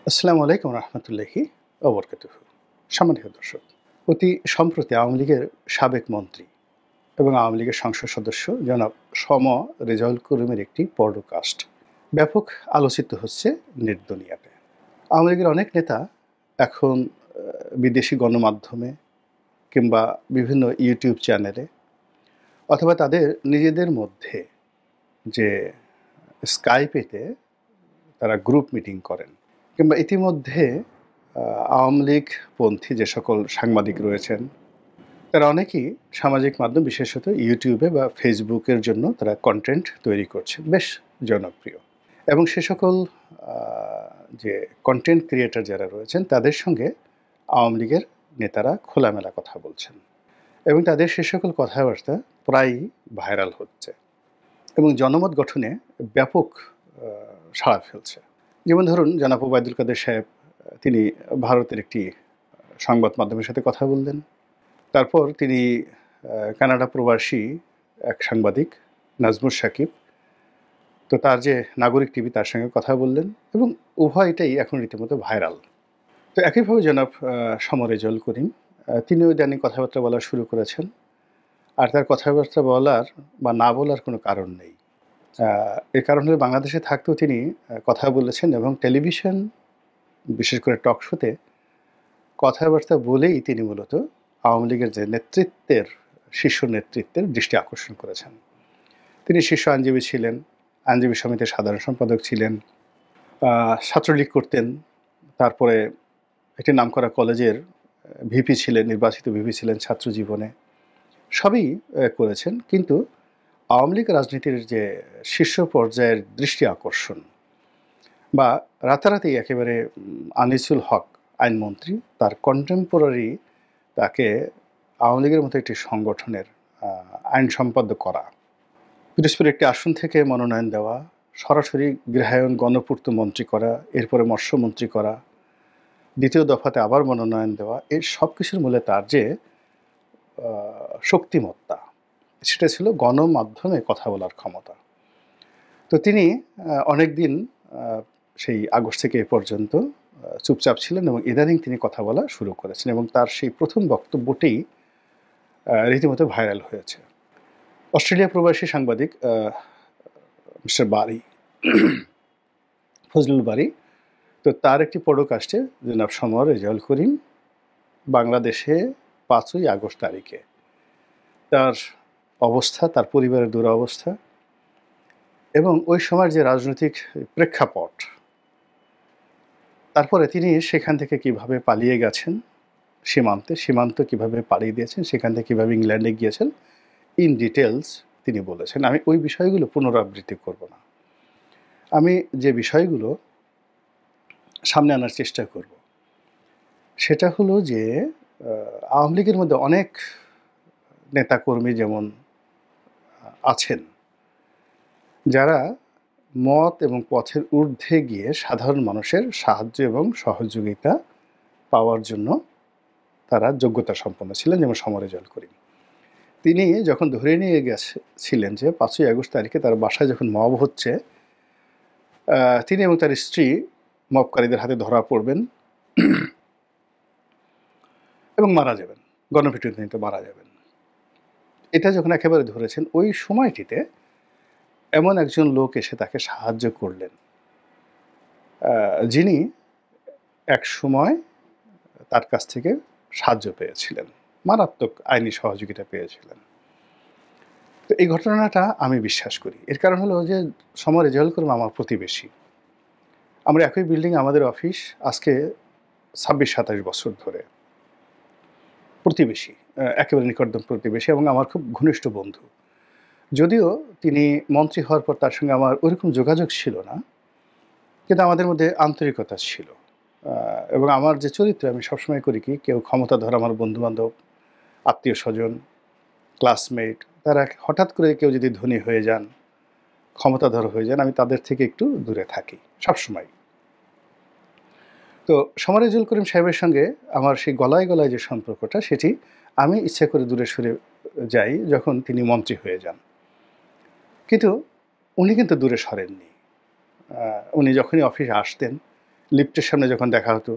আসসালামু আলাইকুম রহমতুল্লাহি ওবরকাতুহু। সম্মানিত দর্শক, অতি সম্প্রতি আওয়ামী লীগের সাবেক মন্ত্রী এবং আওয়ামী লীগের সংসদ সদস্য জনাব সম রেজাউল করিমের একটি পডকাস্ট ব্যাপক আলোচিত হচ্ছে নেট দুনিয়াতে। আওয়ামী লীগের অনেক নেতা এখন বিদেশি গণমাধ্যমে কিংবা বিভিন্ন ইউটিউব চ্যানেলে অথবা তাদের নিজেদের মধ্যে যে স্কাইপেতে তারা গ্রুপ মিটিং করেন কিংবা ইতিমধ্যে আওয়ামী লীগপন্থী যে সকল সাংবাদিক রয়েছেন তারা অনেকেই সামাজিক মাধ্যম বিশেষত ইউটিউবে বা ফেসবুকের জন্য তারা কন্টেন্ট তৈরি করছেন, বেশ জনপ্রিয়। এবং সে সকল যে কন্টেন্ট ক্রিয়েটর যারা রয়েছেন তাদের সঙ্গে আওয়ামী লীগের নেতারা খোলামেলা কথা বলছেন এবং তাদের সে সকল কথাবার্তা প্রায়ই ভাইরাল হচ্ছে এবং জনমত গঠনে ব্যাপক সাড়া ফেলছে। যেমন ধরুন, জনাব ওবায়দুল কাদের সাহেব তিনি ভারতের একটি সংবাদ মাধ্যমের সাথে কথা বললেন। তারপর তিনি কানাডা প্রবাসী এক সাংবাদিক নাজমুর সাকিব, তো তার যে নাগরিক টিভি, তার সঙ্গে কথা বললেন এবং উভয়টাই এখন রীতিমতো ভাইরাল। তো একইভাবে জনাব সম রেজাউল করিম তিনিও ইদানিং কথাবার্তা বলা শুরু করেছেন। আর তার কথাবার্তা বলার বা না বলার কোনো কারণ নেই। এর কারণ হলো বাংলাদেশে থাকতেও তিনি কথা বলেছেন এবং টেলিভিশন বিশেষ করে টক শোতে কথাবার্তা বলেই তিনি মূলত আওয়ামী লীগের যে নেতৃত্বের শীর্ষ নেতৃত্বের দৃষ্টি আকর্ষণ করেছেন। তিনি শীর্ষ আইনজীবী ছিলেন, আইনজীবী সমিতির সাধারণ সম্পাদক ছিলেন, ছাত্রলীগ করতেন, তারপরে একটি নামকরা কলেজের ভিপি ছিলেন, নির্বাচিত ভিপি ছিলেন ছাত্র জীবনে, সবই করেছেন। কিন্তু আওয়ামী লীগ রাজনীতির যে শীর্ষ পর্যায়ের দৃষ্টি আকর্ষণ বা রাতারাতি একেবারে আনিসুল হক আইনমন্ত্রী তার কন্টেম্পোরারি তাকে আওয়ামী লীগের মতো একটি সংগঠনের আইন সম্পাদক করা, পিরোজপুর একটি আসন থেকে মনোনয়ন দেওয়া, সরাসরি গৃহায়ন গণপূর্ত মন্ত্রী করা, এরপরে মৎস্যমন্ত্রী করা, দ্বিতীয় দফাতে আবার মনোনয়ন দেওয়া, এই সব কিছুর মূলে তার যে শক্তিমত্তা, সেটা ছিল গণমাধ্যমে কথা বলার ক্ষমতা। তো তিনি অনেক দিন সেই আগস্ট থেকে এ পর্যন্ত চুপচাপ ছিলেন এবং ইদানিং তিনি কথা বলা শুরু করেছেন এবং তার সেই প্রথম বক্তব্যটি রীতিমতো ভাইরাল হয়েছে। অস্ট্রেলিয়া প্রবাসী সাংবাদিক মিস্টার বারি, ফজলুল বারি, তো তার একটি পডকাস্টে জনাব সম রেজাউল করিম বাংলাদেশে 5ই আগস্ট তারিখে তার অবস্থা, তার পরিবারের দুরবস্থা এবং ওই সময়ের যে রাজনৈতিক প্রেক্ষাপট, তারপরে তিনি সেখান থেকে কিভাবে পালিয়ে গেছেন সীমান্ত কিভাবে পাড়ি দিয়েছেন, সেখান থেকে কীভাবে ইংল্যান্ডে গিয়েছেন, ইন ডিটেলস তিনি বলেছেন। আমি ওই বিষয়গুলো পুনরাবৃত্তি করব না। আমি যে বিষয়গুলো সামনে আনার চেষ্টা করব সেটা হলো যে আওয়ামী লীগের মধ্যে অনেক নেতাকর্মী যেমন আছেন যারা মত এবং পথের ঊর্ধ্বে গিয়ে সাধারণ মানুষের সাহায্য এবং সহযোগিতা পাওয়ার জন্য তারা যোগ্যতা সম্পন্ন ছিলেন, যেমন সম রেজাউল করিম। তিনি যখন ধরে নিয়ে গেছিলেন যে 5ই আগস্ট তারিখে তার বাসায় যখন মব হচ্ছে, তিনি এবং তার স্ত্রী মবকারীদের হাতে ধরা পড়বেন এবং মারা যাবেন, গণপিটুনিতে মারা যাবেন। এটা যখন একেবারে ধরেছেন, ওই সময়টিতে এমন একজন লোক এসে তাকে সাহায্য করলেন যিনি এক সময় তার কাছ থেকে সাহায্য পেয়েছিলেন, মারাত্মক আইনি সহযোগিতা পেয়েছিলেন। তো এই ঘটনাটা আমি বিশ্বাস করি। এর কারণ হলো যে সম রেজাউল করিম আমার প্রতিবেশী। আমরা একই বিল্ডিং, আমাদের অফিস, আজকে 26-27 বছর ধরে প্রতিবেশী, একেবারে নিকটতম প্রতিবেশী এবং আমার খুব ঘনিষ্ঠ বন্ধু। যদিও তিনি মন্ত্রী হওয়ার পর তার সঙ্গে আমার ওইরকম যোগাযোগ ছিল না, কিন্তু আমাদের মধ্যে আন্তরিকতা ছিল। এবং আমার যে চরিত্র, আমি সবসময় করি কি, কেউ ক্ষমতাধর আমার বন্ধুবান্ধব, আত্মীয় স্বজন, ক্লাসমেট, তারা হঠাৎ করে কেউ যদি ধনী হয়ে যান, ক্ষমতাধর হয়ে যান, আমি তাদের থেকে একটু দূরে থাকি সবসময়। তো সম রেজাউল করিম সাহেবের সঙ্গে আমার সেই গলায় গলায় যে সম্পর্কটা, সেটি আমি ইচ্ছা করে দূরে সরে যাই যখন তিনি মন্ত্রী হয়ে যান। কিন্তু উনি কিন্তু দূরে সরেননি। উনি যখনই অফিসে আসতেন লিফটের সামনে যখন দেখা হতো,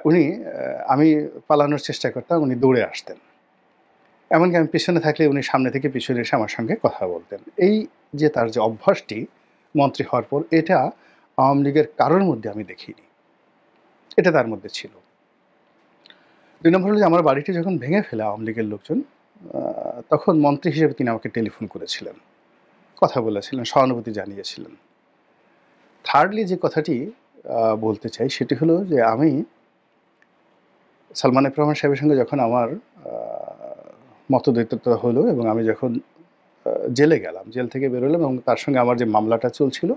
উনি আমি পালানোর চেষ্টা করতাম, উনি দৌড়ে আসতেন। এমনকি আমি পেছনে থাকলে উনি সামনে থেকে পিছনে এসে আমার সঙ্গে কথা বলতেন। এই যে তার যে অভ্যাসটি মন্ত্রী হওয়ার পর, এটা আওয়ামী লীগের কারোর মধ্যে আমি দেখিনি। এটা তার মধ্যে ছিল। ২ নম্বর হলো যে আমার বাড়িটি যখন ভেঙে ফেলে আওয়ামী লীগের লোকজন, তখন মন্ত্রী হিসেবে তিনি আমাকে টেলিফোন করেছিলেন, কথা বলেছিলেন, সহানুভূতি জানিয়েছিলেন। থার্ডলি যে কথাটি বলতে চাই সেটি হলো যে আমি সালমান এফ রহমান সাহেবের সঙ্গে যখন আমার মতদ্বৈততা হলো এবং আমি যখন জেলে গেলাম, জেল থেকে বেরোলাম এবং তার সঙ্গে আমার যে মামলাটা চলছিল,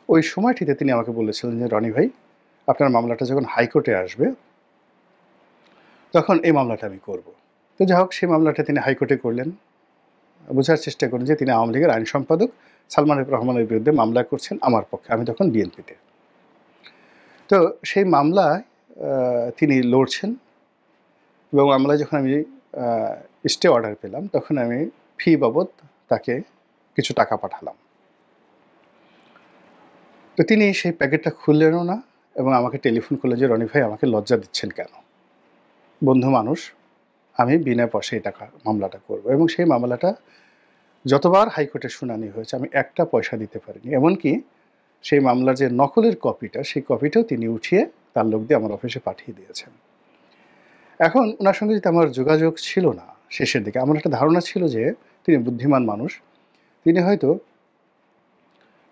ওই সময়টিতে তিনি আমাকে বলেছিলেন যে, "রনি ভাই, আপনার মামলাটা যখন হাইকোর্টে আসবে, তখন এই মামলাটা আমি করব।" তো যাই হোক, সেই মামলাটা তিনি হাইকোর্টে করলেন। বোঝার চেষ্টা করুন যে তিনি আওয়ামী লীগের আইন সম্পাদক সালমান এফ রহমানের বিরুদ্ধে মামলা করছেন আমার পক্ষে। আমি তখন বিএনপিতে। তো সেই মামলায় তিনি লড়ছেন এবং মামলায় যখন আমি স্টে অর্ডার পেলাম, তখন আমি ফি বাবদ তাকে কিছু টাকা পাঠালাম। তো তিনি সেই প্যাকেটটা খুললেনও না এবং আমাকে টেলিফোন করলেন যে, "রনি ভাই, আমাকে লজ্জা দিচ্ছেন কেন? বন্ধু মানুষ, আমি বিনা পয়সায় টাকা মামলাটা করব।" এবং সেই মামলাটা যতবার হাইকোর্টে শুনানি হয়েছে, আমি একটা পয়সা দিতে পারিনি। এমনকি সেই মামলার যে নকলের কপিটা, সেই কপিটাও তিনি উঠিয়ে তার লোক দিয়ে আমার অফিসে পাঠিয়ে দিয়েছেন। এখন উনার সঙ্গে যেহেতু আমার যোগাযোগ ছিল না শেষের দিকে, আমার একটা ধারণা ছিল যে তিনি বুদ্ধিমান মানুষ। তিনি হয়তো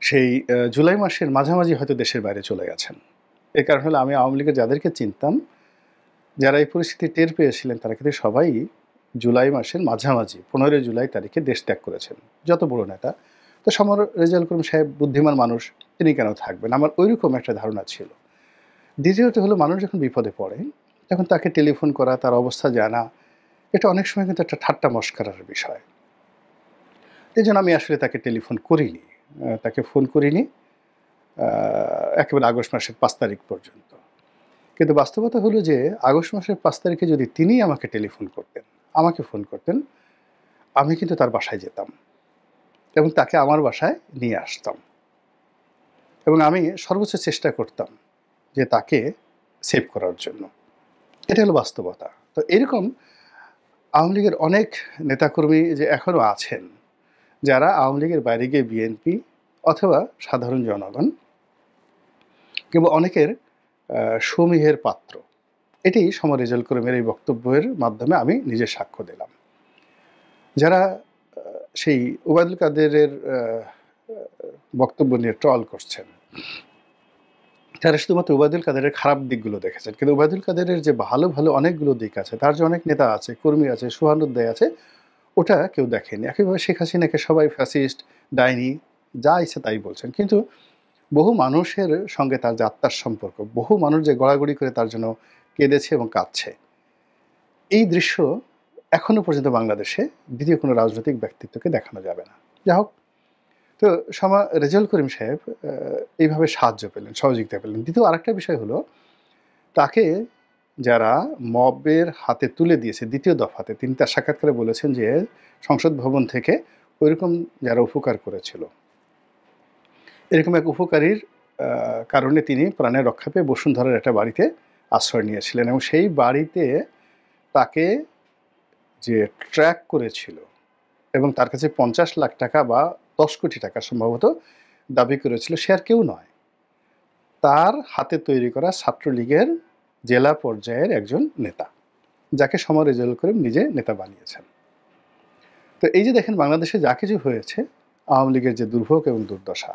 সেই জুলাই মাসের মাঝামাঝি হয়তো দেশের বাইরে চলে গেছেন। এর কারণ হলো আমি আওয়ামী লীগের যাদেরকে চিনতাম, যারা এই পরিস্থিতি টের পেয়েছিলেন, তারা কিন্তু সবাই জুলাই মাসের মাঝামাঝি ১৫ জুলাই তারিখে দেশ ত্যাগ করেছেন, যত বড় নেতা। তো সমর রেজাউল করিম সাহেব বুদ্ধিমান মানুষ, তিনি কেন থাকবেন? আমার ঐরকম একটা ধারণা ছিল। দ্বিতীয়ত হলো, মানুষ যখন বিপদে পড়ে, তখন তাকে টেলিফোন করা, তার অবস্থা জানা, এটা অনেক সময় কিন্তু একটা ঠাট্টা মশকরার বিষয়। এজন্য আমি আসলে তাকে টেলিফোন করিনি। তাকে ফোন করিনি একেবারে আগস্ট মাসের ৫ তারিখ পর্যন্ত। কিন্তু বাস্তবতা হলো যে আগস্ট মাসের ৫ তারিখে যদি তিনিই আমাকে টেলিফোন করতেন, আমাকে ফোন করতেন, আমি কিন্তু তার বাসায় যেতাম এবং তাকে আমার বাসায় নিয়ে আসতাম এবং আমি সর্বোচ্চ চেষ্টা করতাম যে তাকে সেভ করার জন্য। এটা হলো বাস্তবতা। তো এরকম আওয়ামী লীগের অনেক নেতাকর্মী যে এখনও আছেন, যারা আওয়ামী লীগের বাইরে গিয়ে বিএনপি অথবা সাধারণ জনগণ কিংবা অনেকের সমীহের পাত্র। এটি সমর রেজাউল করিমের এই বক্তব্যের মাধ্যমে আমি নিজে সাক্ষ্য দিলাম। যারা সেই ওবায়দুল কাদেরের বক্তব্য নিয়ে ট্রল করছেন, তারা শুধুমাত্র ওবায়দুল কাদেরের খারাপ দিকগুলো দেখেছেন। কিন্তু ওবায়দুল কাদেরের যে ভালো, ভালো অনেকগুলো দিক আছে, তার যে অনেক নেতা আছে, কর্মী আছে, সহানুদ্দায় আছে, ওটা কেউ দেখেনি। একইভাবে শেখ হাসিনাকে সবাই ফ্যাসিস্ট, ডাইনি, যা ইচ্ছে তাই বলছেন। কিন্তু বহু মানুষের সঙ্গে তার যে আত্মার সম্পর্ক, বহু মানুষ যে গড়াগড়ি করে তার জন্য কেঁদেছে এবং কাঁদছে, এই দৃশ্য এখনো পর্যন্ত বাংলাদেশে দ্বিতীয় কোনো রাজনৈতিক ব্যক্তিত্বকে দেখানো যাবে না। যাই হোক, তো রেজাউল করিম সাহেব এইভাবে সাহায্য পেলেন, সহযোগিতা পেলেন। দ্বিতীয় আরেকটা বিষয় হলো, তাকে যারা মবের হাতে তুলে দিয়েছে দ্বিতীয় দফাতে, তিনি তার সাক্ষাৎকারে বলেছেন যে সংসদ ভবন থেকে ওইরকম যারা উপকার করেছিল, এরকম এক উপকারীর কারণে তিনি প্রাণের রক্ষা পেয়ে বসুন্ধরার একটা বাড়িতে আশ্রয় নিয়েছিলেন এবং সেই বাড়িতে তাকে যে ট্র্যাক করেছিল এবং তার কাছে ৫০ লাখ টাকা বা ১০ কোটি টাকা সম্ভবত দাবি করেছিল, সে আর কেউ নয়, তার হাতে তৈরি করা ছাত্রলীগের জেলা পর্যায়ের একজন নেতা, যাকে সমর রেজাউল করিম নিজে নেতা বানিয়েছেন। তো এই যে দেখেন, বাংলাদেশে যা কিছু হয়েছে, আওয়ামী লীগের যে দুর্ভোগ এবং দুর্দশা,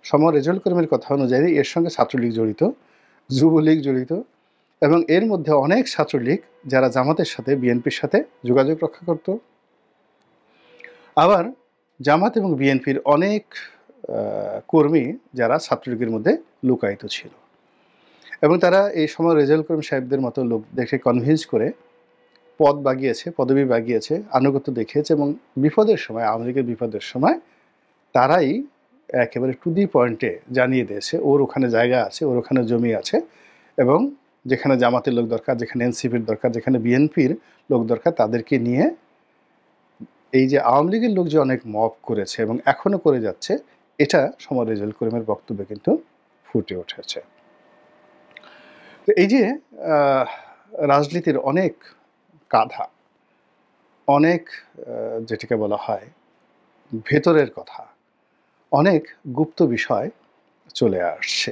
সমর রেজাউল করিমের কথা অনুযায়ী এর সঙ্গে ছাত্রলীগ জড়িত, যুবলীগ জড়িত এবং এর মধ্যে অনেক ছাত্রলীগ যারা জামাতের সাথে, বিএনপির সাথে যোগাযোগ রক্ষা করত। আবার জামাত এবং বিএনপির অনেক কর্মী যারা ছাত্রলীগের মধ্যে লুকায়িত ছিল এবং তারা এই সময় রেজাউল করিম সাহেবদের মতো লোকদেরকে কনভিন্স করে পদ বাগিয়েছে, পদবি বাগিয়েছে, আনুগত্য দেখিয়েছে এবং বিপদের সময়, আওয়ামী লীগের বিপদের সময় তারাই একেবারে টু দি পয়েন্টে জানিয়ে দিয়েছে ওর ওখানে জায়গা আছে, ওর ওখানে জমি আছে এবং যেখানে জামাতের লোক দরকার, যেখানে এনসিপির দরকার, যেখানে বিএনপির লোক দরকার, তাদেরকে নিয়ে এই যে আওয়ামী লীগের লোক যে অনেক মব করেছে এবং এখনও করে যাচ্ছে, এটা সমর রেজাউল করিমের বক্তব্যে কিন্তু ফুটে উঠেছে। তো এই যে আহ, রাজনীতির অনেক কাঁধা, অনেক যেটাকে বলা হয় ভেতরের কথা, অনেক গুপ্ত বিষয় চলে আসছে।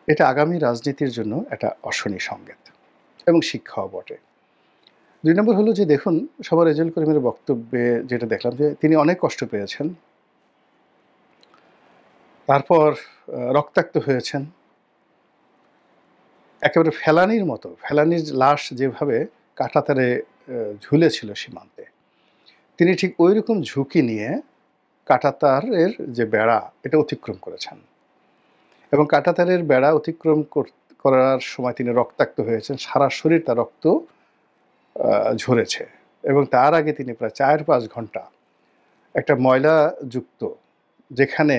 এটা আগামী রাজনীতির জন্য একটা অশনি সংকেত এবং শিক্ষাও বটে। ২ নম্বর হলো যে দেখুন, সবার রেজাউল করিমের বক্তব্যে যেটা দেখলাম যে তিনি অনেক কষ্ট পেয়েছেন। তারপর রক্তাক্ত হয়েছেন। একেবারে ফেলানির মতো, ফেলানির লাশ যেভাবে কাঁটাতারে ঝুলেছিল সীমান্তে, তিনি ঠিক ঐরকম ঝুঁকি নিয়ে কাঁটাতারের যে বেড়া এটা অতিক্রম করেছেন। এবং কাঁটাতারের বেড়া অতিক্রম করার সময় তিনি রক্তাক্ত হয়েছেন। সারা শরীর তার রক্ত ঝরেছে। এবং তার আগে তিনি প্রায় ৪-৫ ঘন্টা একটা ময়লাযুক্ত, যেখানে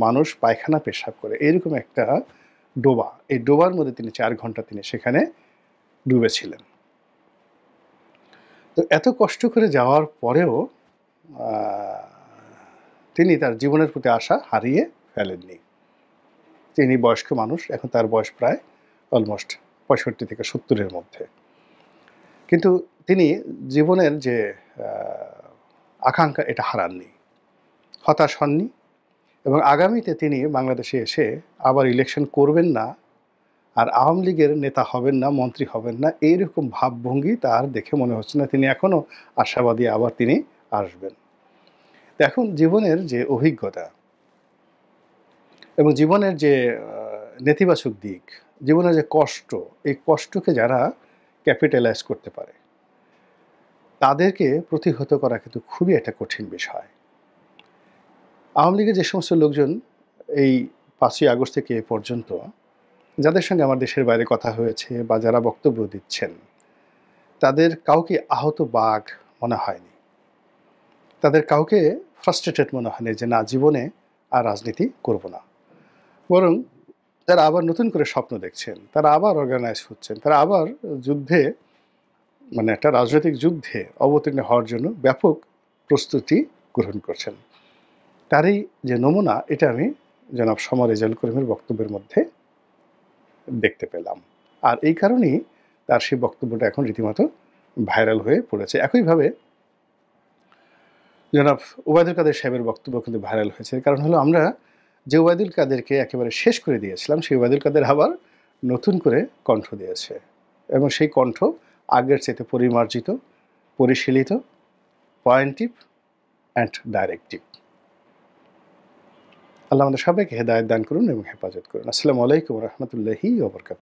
মানুষ পায়খানা পেশাব করে, এরকম একটা ডোবা, এই ডোবার মধ্যে তিনি ৪ ঘন্টা তিনি সেখানে ডুবেছিলেন। তো এত কষ্ট করে যাওয়ার পরেও তিনি তার জীবনের প্রতি আশা হারিয়ে ফেলেননি। তিনি বয়স্ক মানুষ, এখন তার বয়স প্রায় অলমোস্ট ৬৫ থেকে ৭০-এর মধ্যে। কিন্তু তিনি জীবনের যে আকাঙ্ক্ষা এটা হারাননি, হতাশ হননি এবং আগামীতে তিনি বাংলাদেশে এসে আবার ইলেকশন করবেন না, আর আওয়ামী লীগের নেতা হবেন না, মন্ত্রী হবেন না, এইরকম ভাবভঙ্গি তার দেখে মনে হচ্ছে না। তিনি এখনও আশাবাদী, আবার তিনি আসবেন। এখন জীবনের যে অভিজ্ঞতা এবং জীবনের যে নেতিবাচক দিক, জীবনের যে কষ্ট, এই কষ্টকে যারা ক্যাপিটালাইজ করতে পারে তাদেরকে প্রতিহত করা কিন্তু খুবই একটা কঠিন বিষয়। আওয়ামী লীগের যে সমস্ত লোকজন এই ৫ই আগস্ট থেকে এ পর্যন্ত যাদের সঙ্গে আমার দেশের বাইরে কথা হয়েছে বা যারা বক্তব্য দিচ্ছেন, তাদের কাউকে আহত বাঘ মনে হয়নি। তাদের কাউকে ফ্রাস্ট্রেটেড মনে হয়নি যে না, জীবনে আর রাজনীতি করব না। বরং তারা আবার নতুন করে স্বপ্ন দেখছেন, তারা আবার অর্গানাইজ হচ্ছেন, তারা আবার যুদ্ধে, মানে একটা রাজনৈতিক যুদ্ধে অবতীর্ণ হওয়ার জন্য ব্যাপক প্রস্তুতি গ্রহণ করছেন। তারই যে নমুনা, এটা আমি জনাব শমা রেজাউল করিমের বক্তব্যের মধ্যে দেখতে পেলাম। আর এই কারণেই তার সেই বক্তব্যটা এখন রীতিমতো ভাইরাল হয়ে পড়েছে। একইভাবে জনাব ওবায়দুল কাদের সাহেবের বক্তব্য কিন্তু ভাইরাল হয়েছে। কারণ হলো, আমরা যে ওবায়দুল কাদেরকে একেবারে শেষ করে দিয়েছিলাম, সেই ওবায়দুল কাদের আবার নতুন করে কণ্ঠ দিয়েছে এবং সেই কণ্ঠ আগের চাইতে পরিমার্জিত, পরিশীলিত, পয়েন্টিভ অ্যান্ড ডাইরেক্টিভ। আল্লাহ আমাদের সবাইকে হেদায়েত দান করুন এবং হেফাজত করুন। আসসালামু আলাইকুম ওয়া রাহমাতুল্লাহি ওয়া বারাকাতুহু।